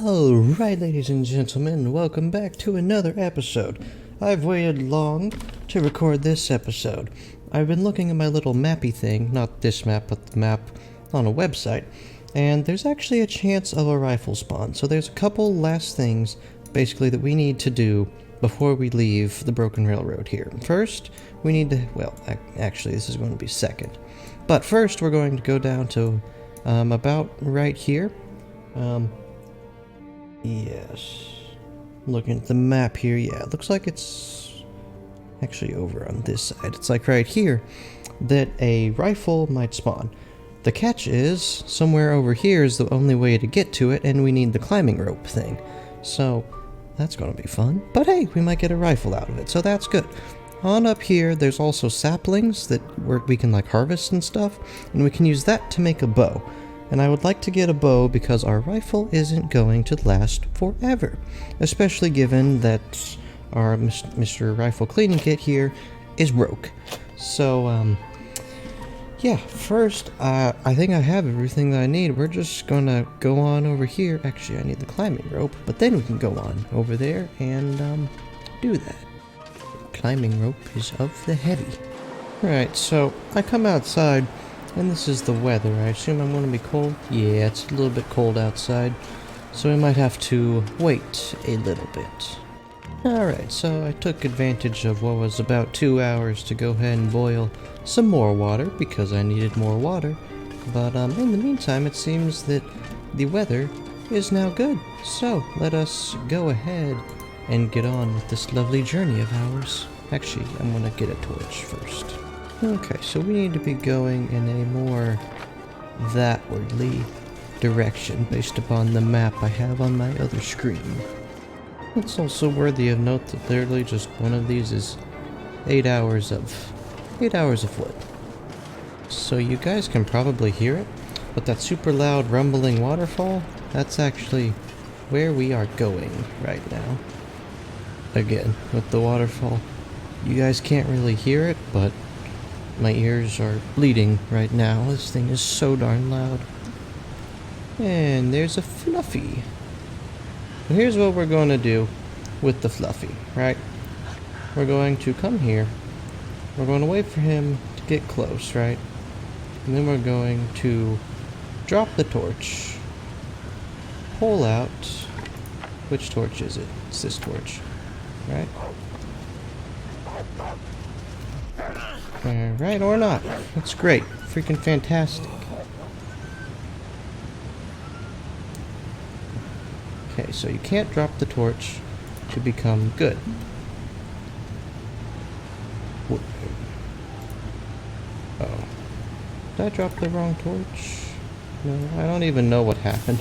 Alright, ladies and gentlemen, welcome back to another episode. I've waited long to record this episode. I've been looking at my little mappy thing, not this map, but the map on a website, and there's actually a chance of a rifle spawn. So there's a couple last things, basically, that we need to do before we leave the Broken Railroad here. First, we need to, well, actually this is going to be second. But first, we're going to go down to about right here. Yes. Looking at the map here, yeah, it looks like it's actually over on this side. It's like right here that a rifle might spawn. The catch is, somewhere over here is the only way to get to it, and we need the climbing rope thing. So, that's gonna be fun. But hey, we might get a rifle out of it, so that's good. On up here, there's also saplings that we can like harvest and stuff, and we can use that to make a bow. And I would like to get a bow because our rifle isn't going to last forever. Especially given that our Mr. Rifle Cleaning Kit here is broke. So, yeah, first, I think I have everything that I need. We're just gonna go on over here. Actually, I need the climbing rope, but then we can go on over there and, do that. Climbing rope is of the heavy. Right, so I come outside. And this is the weather. I assume I'm going to be cold? Yeah, it's a little bit cold outside. So we might have to wait a little bit. Alright, so I took advantage of what was about 2 hours to go ahead and boil some more water because I needed more water. But in the meantime, it seems that the weather is now good. So let us go ahead and get on with this lovely journey of ours. Actually, I'm going to get a torch first. Okay, so we need to be going in a more that-wardly direction based upon the map I have on my other screen. It's also worthy of note that literally just one of these is 8 hours of wood. So you guys can probably hear it, but that super loud rumbling waterfall, that's actually where we are going right now. Again, with the waterfall, you guys can't really hear it, but my ears are bleeding right now. This thing is so darn loud. And there's a Fluffy. And here's what we're going to do with the Fluffy, right? We're going to come here. We're going to wait for him to get close, right? And then we're going to drop the torch. Pull out. Which torch is it? It's this torch, right? Alright, or not. That's great. Freaking fantastic. Okay, so you can't drop the torch to become good. Oh. Did I drop the wrong torch? No, I don't even know what happened.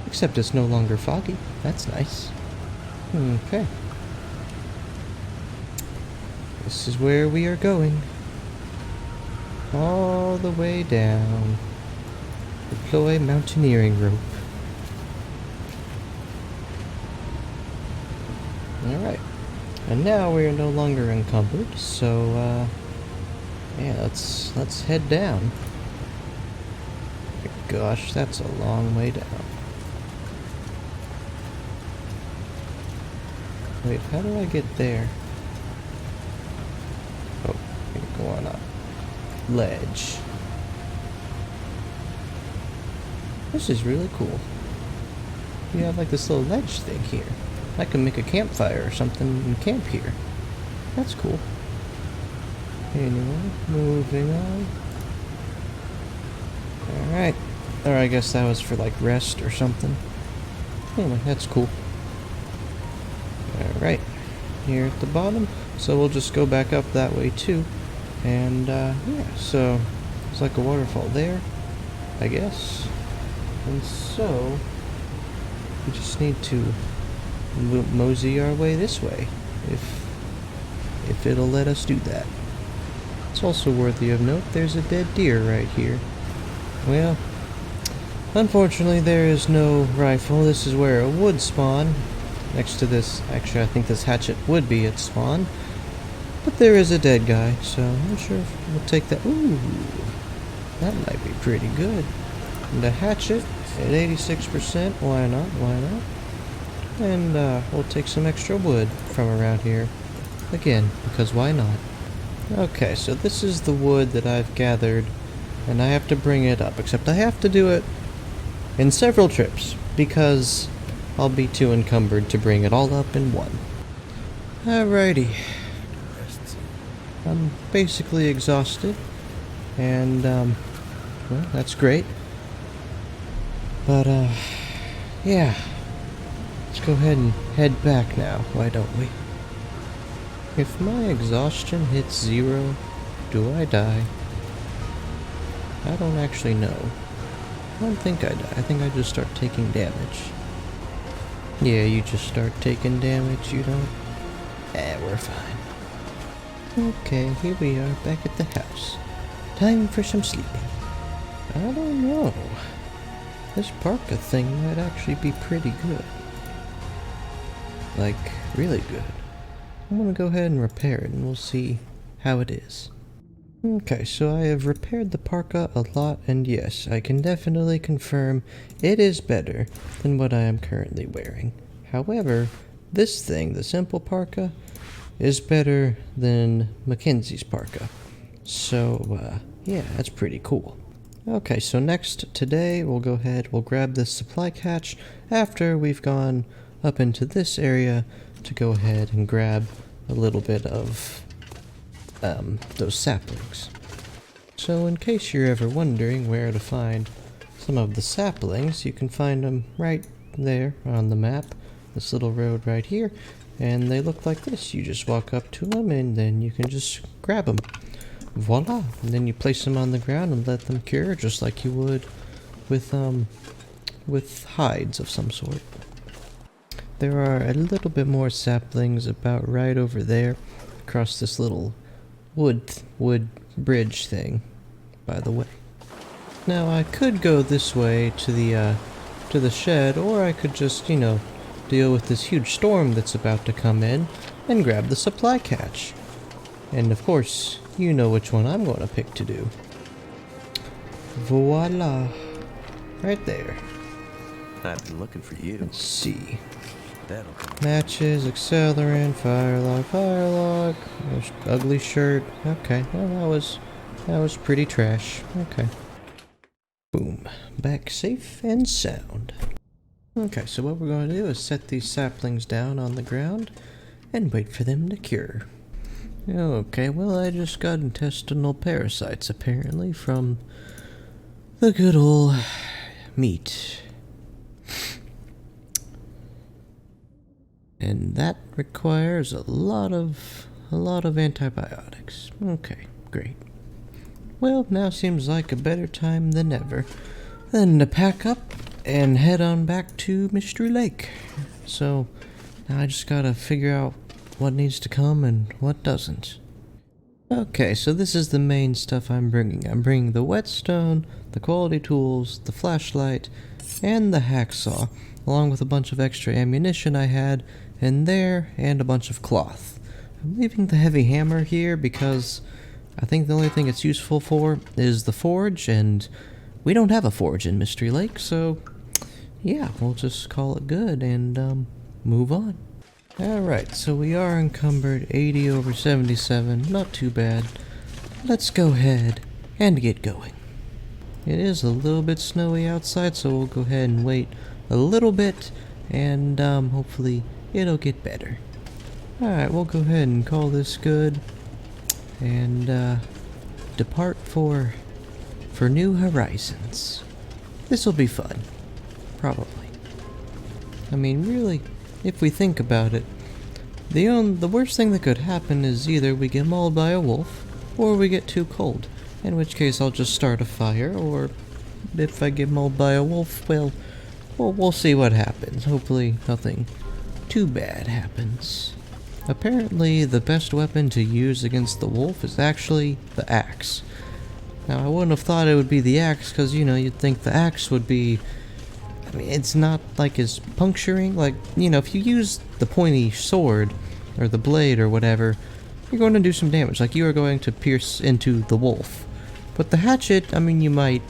Except it's no longer foggy. That's nice. Okay. This is where we are going. All the way down. Deploy mountaineering rope. Alright. And now we are no longer encumbered, so yeah, let's head down. Gosh, that's a long way down. Wait, how do I get there? Oh, go on up. Ledge. This is really cool. You have like this little ledge thing here. I can make a campfire or something and camp here. That's cool. Anyway, moving on. Alright. Or I guess that was for like rest or something. Anyway, that's cool. Alright. Here at the bottom. So we'll just go back up that way too. And yeah, so it's like a waterfall there, I guess. And so we just need to mosey our way this way, if it'll let us do that. It's also worthy of note, there's a dead deer right here. Well, unfortunately there is no rifle. This is where it would spawn. Next to this, actually I think this hatchet would be its spawn. But there is a dead guy, so I'm not sure if we'll take that. Ooh, that might be pretty good. the hatchet at 86%. Why not? Why not? And we'll take some extra wood from around here. Again, because why not? Okay, so this is the wood that I've gathered, and I have to bring it up, except I have to do it in several trips, because I'll be too encumbered to bring it all up in one. Alrighty. I'm basically exhausted, and, well, that's great. But, yeah. Let's go ahead and head back now, why don't we? If my exhaustion hits 0, do I die? I don't actually know. I don't think I die. I think I just start taking damage. Yeah, you just start taking damage, you don't? We're fine. Okay, here we are back at the house. Time for some sleeping. I don't know. This parka thing might actually be pretty good. Like, really good. I'm gonna go ahead and repair it and we'll see how it is. Okay, so I have repaired the parka a lot, and yes, I can definitely confirm it is better than what I am currently wearing. However, this thing, the simple parka, is better than Mackenzie's parka. So, yeah, that's pretty cool. Okay, so next today we'll go ahead, we'll grab this supply catch after we've gone up into this area to go ahead and grab a little bit of those saplings. So in case you're ever wondering where to find some of the saplings, you can find them right there on the map, this little road right here, and they look like this. You just walk up to them and then you can just grab them. Voila! And then you place them on the ground and let them cure just like you would with hides of some sort. There are a little bit more saplings about right over there, across this little wood bridge thing, by the way. Now I could go this way to the shed, or I could just, you know, deal with this huge storm that's about to come in and grab the supply catch. And of course, you know which one I'm going to pick to do. Voila. Right there. I've been looking for you. Let's see. That'll come. Matches, accelerant, firelog. There's ugly shirt. Okay, well that was pretty trash. Okay. Boom. Back safe and sound. Okay, so what we're going to do is set these saplings down on the ground and wait for them to cure. Okay, well I just got intestinal parasites apparently from the good old meat. And that requires a lot of antibiotics. Okay, great. Well, now seems like a better time than ever than to pack up and head on back to Mystery Lake. So, now I just gotta figure out what needs to come and what doesn't. Okay, so this is the main stuff I'm bringing. I'm bringing the whetstone, the quality tools, the flashlight, and the hacksaw, along with a bunch of extra ammunition I had in there, and a bunch of cloth. I'm leaving the heavy hammer here because I think the only thing it's useful for is the forge, and we don't have a forge in Mystery Lake, so yeah, we'll just call it good and move on. Alright, so we are encumbered 80 over 77, not too bad. Let's go ahead and get going. It is a little bit snowy outside, so we'll go ahead and wait a little bit, and hopefully it'll get better. Alright, we'll go ahead and call this good, and depart for new horizons. This'll be fun. Probably. I mean, really, if we think about it, the worst thing that could happen is either we get mauled by a wolf, or we get too cold, in which case I'll just start a fire, or if I get mauled by a wolf, well, we'll see what happens. Hopefully nothing too bad happens. Apparently the best weapon to use against the wolf is actually the axe. Now I wouldn't have thought it would be the axe, because, you know, you'd think the axe would be, I mean, it's not like as puncturing. Like, you know, if you use the pointy sword, or the blade, or whatever, you're going to do some damage. Like, you are going to pierce into the wolf. But the hatchet, I mean, you might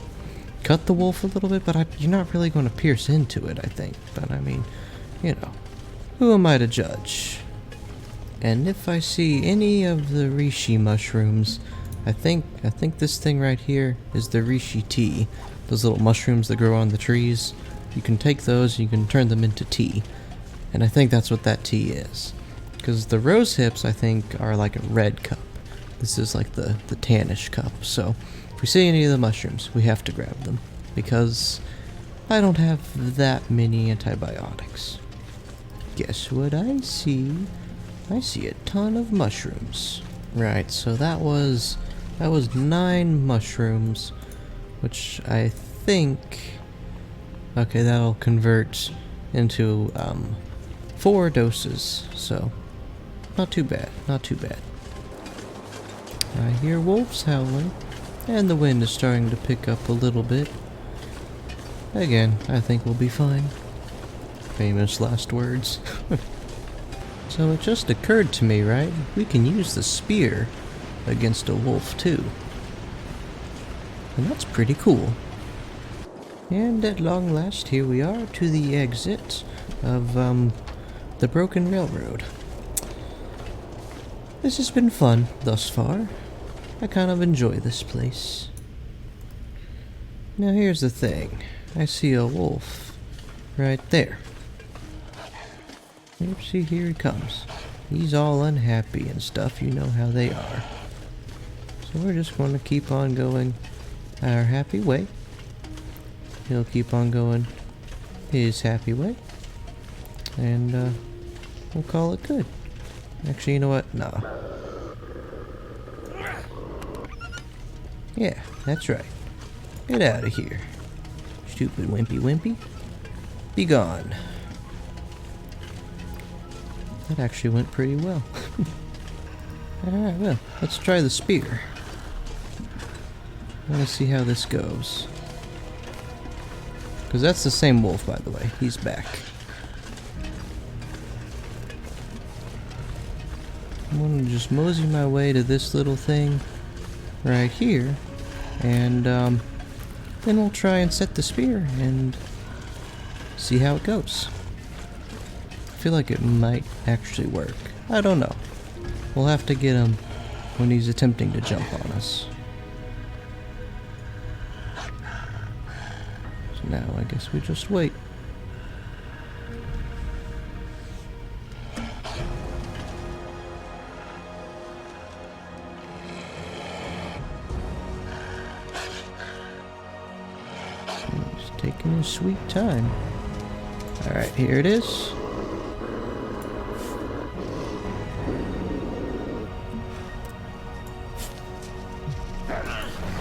cut the wolf a little bit, but you're not really going to pierce into it, I think. But I mean, you know, who am I to judge? And if I see any of the reishi mushrooms, I think this thing right here is the reishi tea. Those little mushrooms that grow on the trees. You can take those and you can turn them into tea. And I think that's what that tea is. Because the rose hips, I think, are like a red cup. This is like the tannish cup. So if we see any of the mushrooms, we have to grab them. Because I don't have that many antibiotics. Guess what I see? I see a ton of mushrooms. Right, so that was 9 mushrooms, which I think, okay, that'll convert into 4 doses, so not too bad, not too bad. I hear wolves howling, and the wind is starting to pick up a little bit. Again, I think we'll be fine. Famous last words. So it just occurred to me, right? We can use the spear against a wolf too. And that's pretty cool. And at long last, here we are to the exit of the broken railroad. This has been fun thus far. I kind of enjoy this place. Now here's the thing. I see a wolf right there. See, here he comes. He's all unhappy and stuff, you know how they are. So we're just going to keep on going our happy way. He'll keep on going his happy way. And we'll call it good. Actually, you know what? Nah. Yeah, that's right. Get out of here. Stupid wimpy. Be gone. That actually went pretty well. Alright, well, let's try the spear. I want to see how this goes. Because that's the same wolf, by the way. He's back. I'm going to just mosey my way to this little thing right here. And then we'll try and set the spear and see how it goes. I feel like it might actually work. I don't know. We'll have to get him when he's attempting to jump on us. So now I guess we just wait. He's taking his sweet time. Alright, here it is.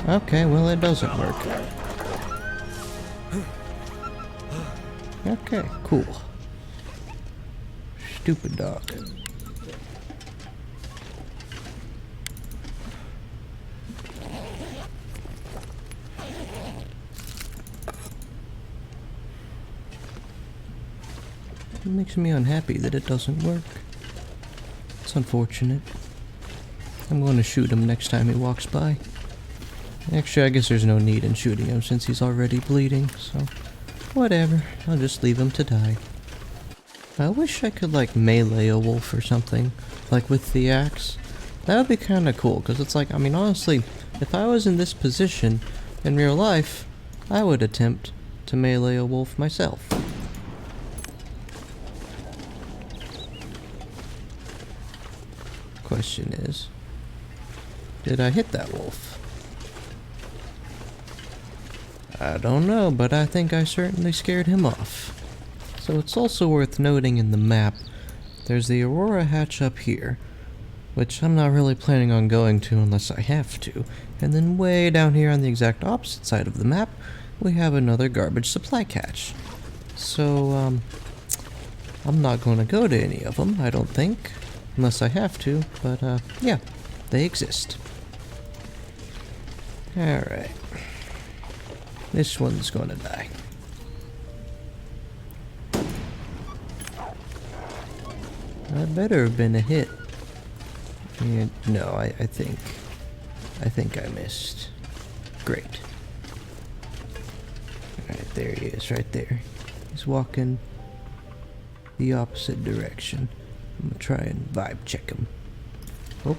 Okay, well it doesn't work. Okay, cool. Stupid dog. It makes me unhappy that it doesn't work. It's unfortunate. I'm going to shoot him next time he walks by. Actually, I guess there's no need in shooting him since he's already bleeding, so whatever. I'll just leave him to die. I wish I could, like, melee a wolf or something, like with the axe. That would be kind of cool, because it's like, I mean, honestly, if I was in this position in real life, I would attempt to melee a wolf myself. Question is, did I hit that wolf? I don't know, but I think I certainly scared him off. So it's also worth noting in the map, there's the Aurora hatch up here, which I'm not really planning on going to unless I have to. And then way down here on the exact opposite side of the map, we have another garbage supply catch. So, I'm not going to go to any of them, I don't think, unless I have to, but yeah, they exist. Alright. This one's gonna die. That better have been a hit. And no, I think I missed. Great. There he is, right there. He's walking the opposite direction. I'm gonna try and vibe check him. Oh.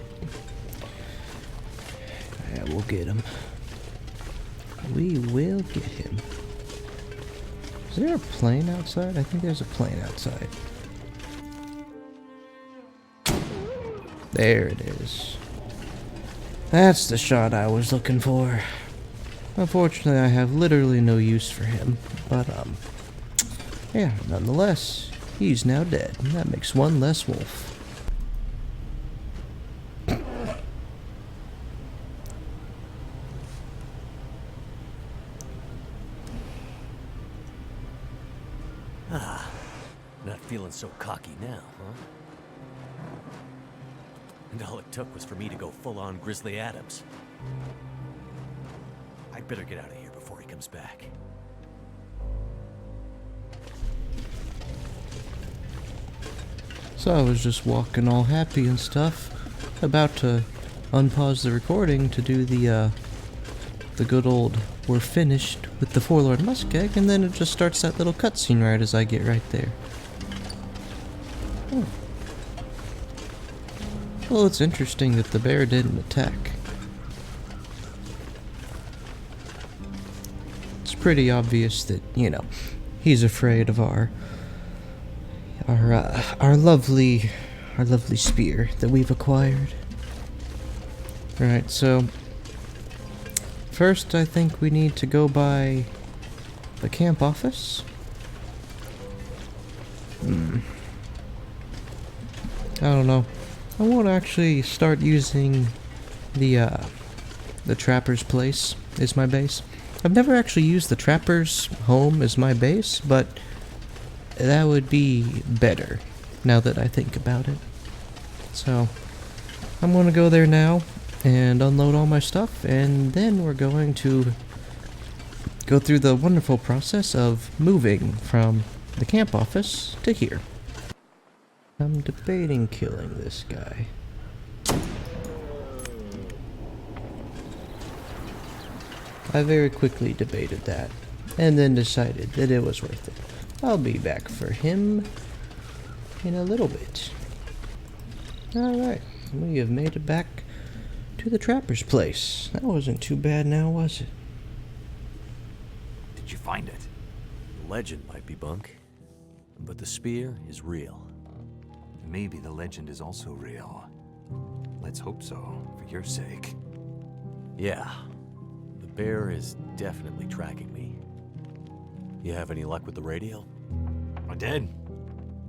Yeah, we'll get him. We will get him. Is there a plane outside? I think there's a plane outside. There it is. That's the shot I was looking for. Unfortunately, I have literally no use for him. But, yeah, nonetheless, he's now dead. That makes one less wolf. Not feeling so cocky now, huh? And all it took was for me to go full-on Grizzly Adams. I'd better get out of here before he comes back. So I was just walking all happy and stuff, about to unpause the recording to do the good old "we're finished" with the Forlorn Muskeg, and then it just starts that little cutscene right as I get right there. Oh. Well, it's interesting that the bear didn't attack. It's pretty obvious that, you know, he's afraid of our lovely spear that we've acquired. Right, so first I think we need to go by the camp office. I don't know. I won't actually start using the trapper's place as my base. I've never actually used the trapper's home as my base, but that would be better now that I think about it. So I'm going to go there now and unload all my stuff, and then we're going to go through the wonderful process of moving from the camp office to here. I'm debating killing this guy. I very quickly debated that, and then decided that it was worth it. I'll be back for him in a little bit. Alright, we have made it back to the trapper's place. That wasn't too bad now, was it? Did you find it? The legend might be bunk, but the spear is real. Maybe the legend is also real. Let's hope so, for your sake. Yeah, the bear is definitely tracking me. You have any luck with the radio? I did.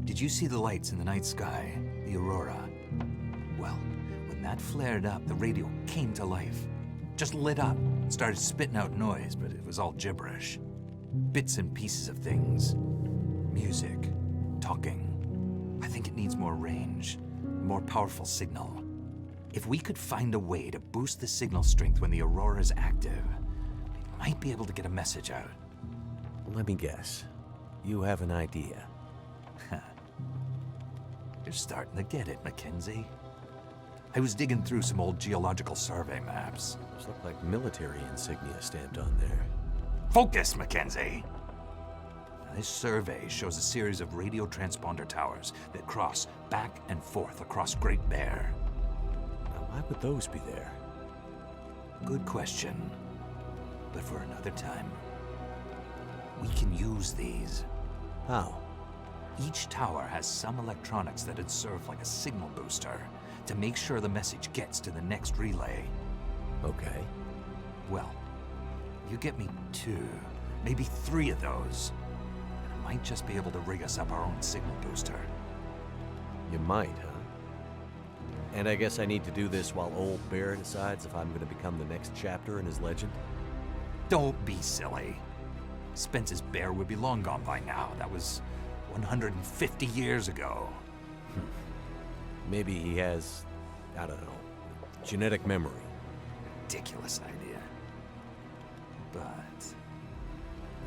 Did you see the lights in the night sky? The aurora? Well, when that flared up, the radio came to life. Just lit up, started spitting out noise, but it was all gibberish. Bits and pieces of things. Music. Talking. I think it needs more range. More powerful signal. If we could find a way to boost the signal strength when the aurora is active, we might be able to get a message out. Let me guess. You have an idea. You're starting to get it, Mackenzie. I was digging through some old geological survey maps. Those look like military insignia stamped on there. Focus, Mackenzie! This survey shows a series of radio transponder towers that cross back and forth across Great Bear. Now, why would those be there? Good question. But for another time. We can use these. How? Each tower has some electronics that'd serve like a signal booster to make sure the message gets to the next relay. Okay. Well, you get me 2, maybe 3 of those, and I might just be able to rig us up our own signal booster. You might, huh? And I guess I need to do this while old Bear decides if I'm going to become the next chapter in his legend? Don't be silly. Spence's bear would be long gone by now. That was 150 years ago. Maybe he has, I don't know, genetic memory. Ridiculous idea. But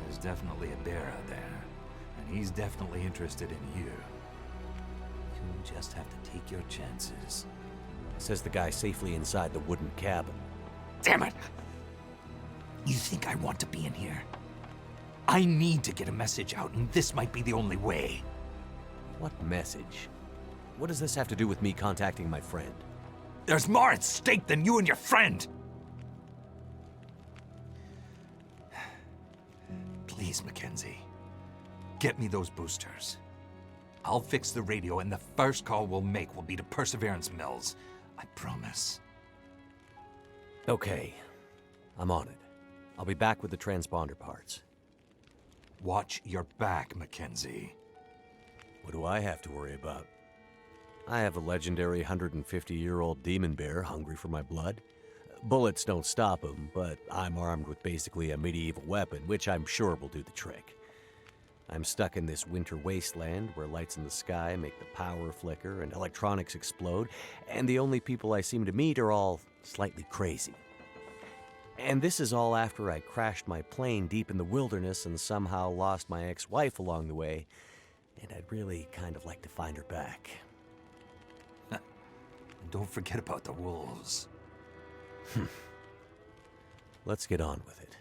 there's definitely a bear out there, and he's definitely interested in you. You just have to take your chances. Says the guy safely inside the wooden cabin. Damn it! You think I want to be in here? I need to get a message out, and this might be the only way. What message? What does this have to do with me contacting my friend? There's more at stake than you and your friend! Please, Mackenzie. Get me those boosters. I'll fix the radio, and the first call we'll make will be to Perseverance Mills. I promise. Okay. I'm on it. I'll be back with the transponder parts. Watch your back, Mackenzie. What do I have to worry about? I have a legendary 150-year-old demon bear hungry for my blood. Bullets don't stop him, but I'm armed with basically a medieval weapon, which I'm sure will do the trick. I'm stuck in this winter wasteland where lights in the sky make the power flicker and electronics explode, and the only people I seem to meet are all slightly crazy. And this is all after I crashed my plane deep in the wilderness and somehow lost my ex-wife along the way, and I'd really kind of like to find her back. And don't forget about the wolves. Let's get on with it.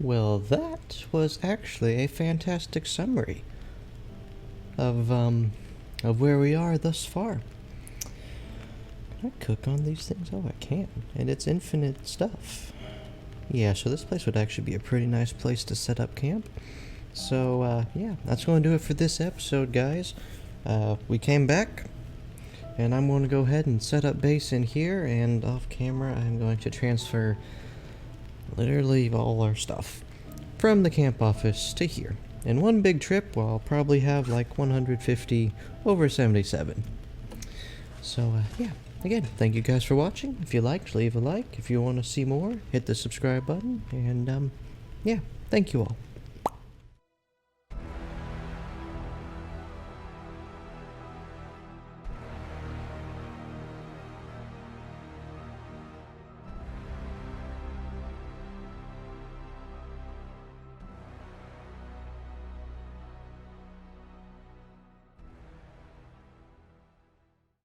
Well, that was actually a fantastic summary of where we are thus far. Can I cook on these things? Oh, I can. And it's infinite stuff. Yeah, so this place would actually be a pretty nice place to set up camp. So, yeah, that's going to do it for this episode, guys. We came back, and I'm going to go ahead and set up base in here, and off camera I'm going to transfer literally all our stuff from the camp office to here. In one big trip, well, I'll probably have like 150 over 77. So, yeah. Again, thank you guys for watching. If you liked, leave a like. If you want to see more, hit the subscribe button. And, yeah, thank you all.